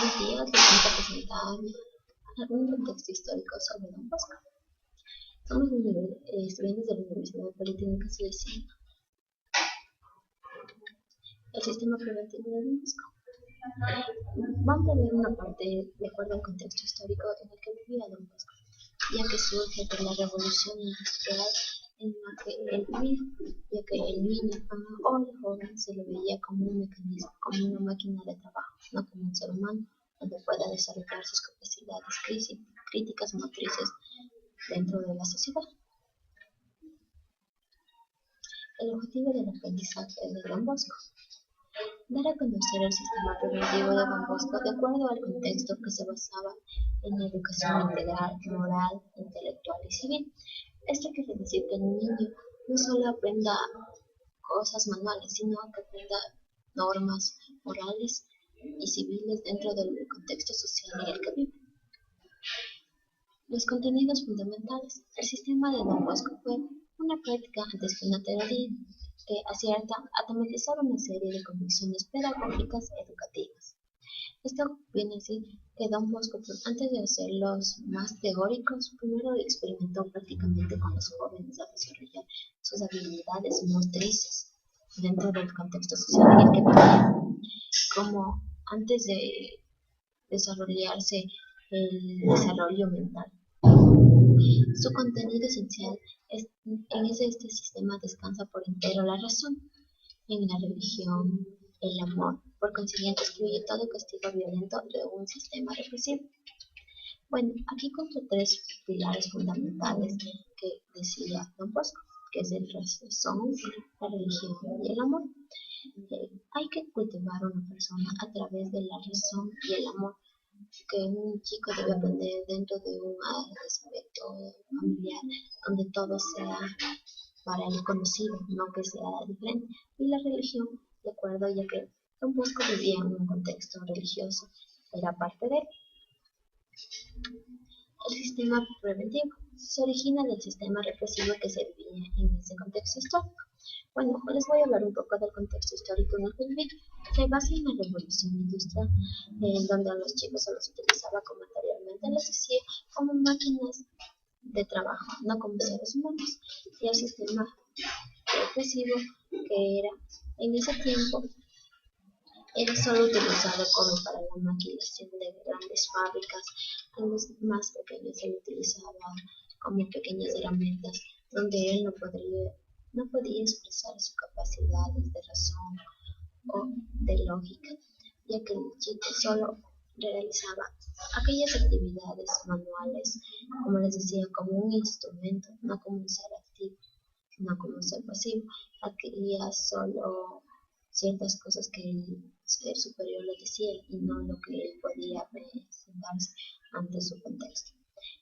Buenos días, les voy a presentar algún contexto histórico sobre Don Bosco. Somos estudiantes de la Universidad Politécnica Salesiana. El sistema preventivo de Don Bosco. Vamos a ver una parte de acuerdo al contexto histórico en el que vivía Don Bosco, ya que surge de la revolución industrial en la que él vivía, ya que el niño o el joven se lo veía como un mecanismo, como una máquina de trabajo, no como un ser humano, donde pueda desarrollar sus capacidades críticas motrices dentro de la sociedad. El objetivo del aprendizaje de Don Bosco: dar a conocer el sistema preventivo de Don Bosco de acuerdo al contexto que se basaba en la educación integral, moral, intelectual y civil. Esto quiere decir que el niño no solo aprenda cosas manuales, sino que aprenda normas morales y civiles dentro del contexto social en el que vive. Los contenidos fundamentales. El sistema de Don Bosco fue una práctica antes que una teoría que acierta a tematizar una serie de convicciones pedagógicas educativas. Esto viene a decir que Don Bosco, antes de hacerlos más teóricos, primero experimentó prácticamente con los jóvenes a desarrollar sus habilidades motrices dentro del contexto social en el que vivía, como antes de desarrollarse el desarrollo mental. Su contenido esencial este sistema descansa por entero la razón, en la religión, el amor, por consiguiente excluye todo castigo violento de un sistema represivo. Bueno, aquí contra tres pilares fundamentales que decía Don Bosco, que es el razón, la religión y el amor. Hay que cultivar a una persona a través de la razón y el amor, que un chico debe aprender dentro de un aspecto familiar donde todo sea para el conocido, no que sea diferente. Y la religión, de acuerdo, ya que Don Bosco vivía en un contexto religioso, era parte de él. El sistema preventivo se origina del sistema represivo que se vivía en ese contexto histórico. Bueno, les voy a hablar un poco del contexto histórico en el que viví. Se basa en la revolución industrial, en donde a los chicos se los utilizaba, como anteriormente les decía, como máquinas de trabajo, no como seres humanos. Y el sistema represivo, que era en ese tiempo, era solo utilizado como para la maquinación de grandes fábricas. A los más pequeños se le utilizaba como pequeñas herramientas donde él no podía expresar sus capacidades de razón o de lógica, ya que el chico solo realizaba aquellas actividades manuales, como les decía, como un instrumento, no como un ser activo, sino como un ser pasivo. Adquiría solo ciertas cosas que el ser superior le decía y no lo que él podía presentarse ante su contexto.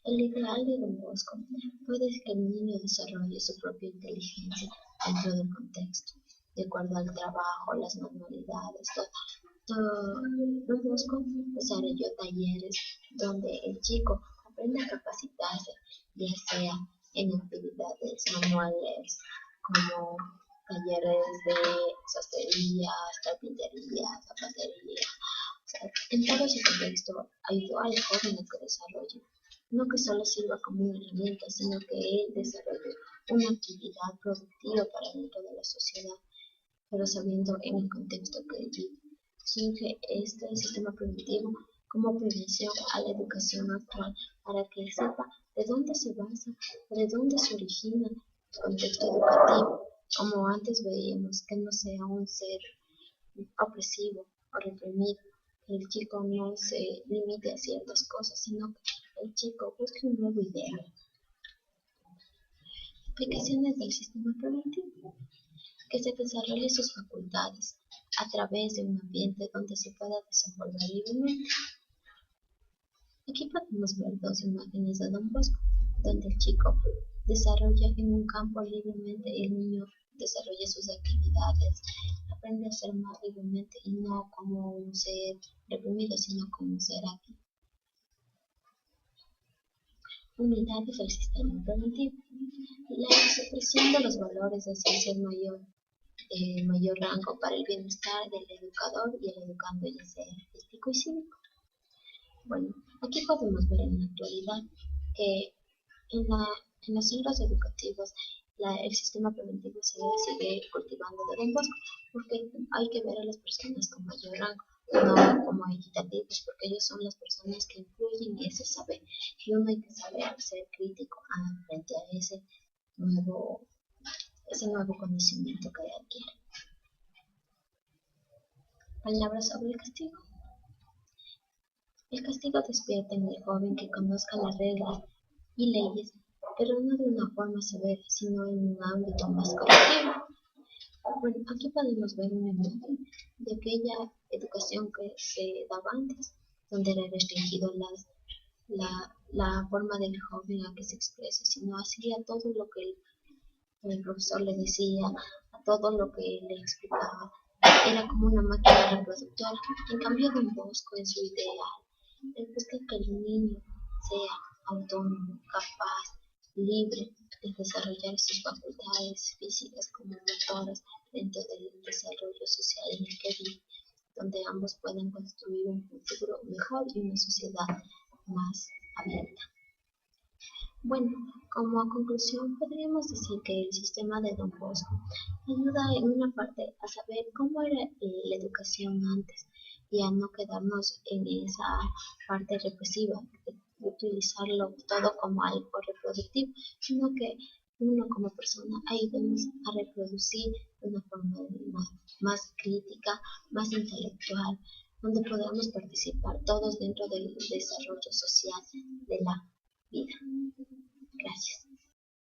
El ideal de Don Bosco puede que el niño desarrolle su propia inteligencia dentro del contexto, de acuerdo al trabajo, las manualidades, todo. Don Bosco desarrolló talleres donde el chico aprende a capacitarse, ya sea en actividades manuales como talleres de sastrería, carpintería, zapatería. O sea, en todo ese contexto ayudó al joven a que desarrolle, no que solo sirva como una herramienta, sino que él desarrolle una actividad productiva para dentro de la sociedad, pero sabiendo en el contexto que él vive. Surge este sistema preventivo como prevención a la educación actual, para que él sepa de dónde se basa, de dónde se origina el contexto educativo, como antes veíamos, que no sea un ser opresivo o reprimido, que el chico no se limite a ciertas cosas, sino que el chico busque un nuevo ideal. Aplicaciones del sistema preventivo: que se desarrolle sus facultades a través de un ambiente donde se pueda desenvolver libremente. Aquí podemos ver dos imágenes de Don Bosco, donde el chico desarrolla en un campo libremente, el niño desarrolla sus actividades, aprende a ser más libremente y no como un ser reprimido, sino como un ser activo. Unidades del sistema preventivo: la supresión de los valores es el mayor rango para el bienestar del educador y el educando, ya sea artístico y cívico. Bueno, aquí podemos ver en la actualidad que en los centros educativos el sistema preventivo se sigue cultivando de Don Bosco, porque hay que ver a las personas con mayor rango, no como equitativos, porque ellos son las personas que influyen en ese saber, y uno hay que saber ser crítico frente a nuevo, ese nuevo conocimiento que adquiere. Palabras sobre el castigo. El castigo despierta en el joven que conozca las reglas y leyes, pero no de una forma severa, sino en un ámbito más correctivo. Bueno, aquí podemos ver una imagen de aquella educación que se daba antes, donde era restringido la forma del joven a que se exprese, sino hacía todo lo que el profesor le decía, a todo lo que le explicaba. Era como una máquina reproductora. En cambio, Don Bosco, en su ideal, él busca que el niño sea autónomo, capaz, libre de desarrollar sus facultades físicas como motoras dentro del desarrollo social en el que vive, donde ambos puedan construir un futuro mejor y una sociedad más abierta. Bueno, como conclusión, podríamos decir que el sistema de Don Bosco ayuda en una parte a saber cómo era la educación antes y a no quedarnos en esa parte represiva, de utilizarlo todo como algo reproductivo, sino que uno como persona ayudemos a reproducir de una forma más crítica, más intelectual, donde podamos participar todos dentro del desarrollo social de la vida. Gracias.